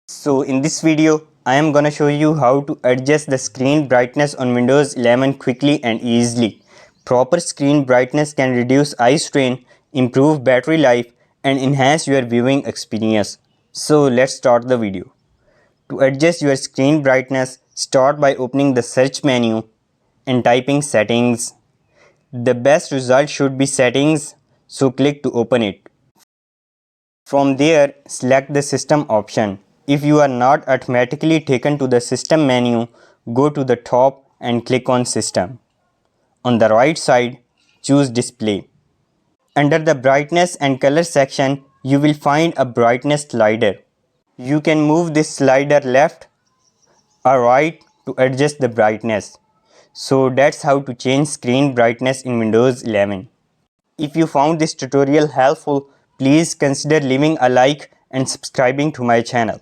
So in this video, I am gonna show you how to adjust the screen brightness on Windows 11 quickly and easily. Proper screen brightness can reduce eye strain, improve battery life, and enhance your viewing experience. So let's start the video. To adjust your screen brightness, start by opening the search menu and typing settings. The best result should be settings, so click to open it. From there, select the system option. If you are not automatically taken to the system menu, go to the top and click on system. On the right side, choose display. Under the brightness and color section, you will find a brightness slider. You can move this slider left or right to adjust the brightness. So that's how to change screen brightness in Windows 11. If you found this tutorial helpful, please consider leaving a like and subscribing to my channel.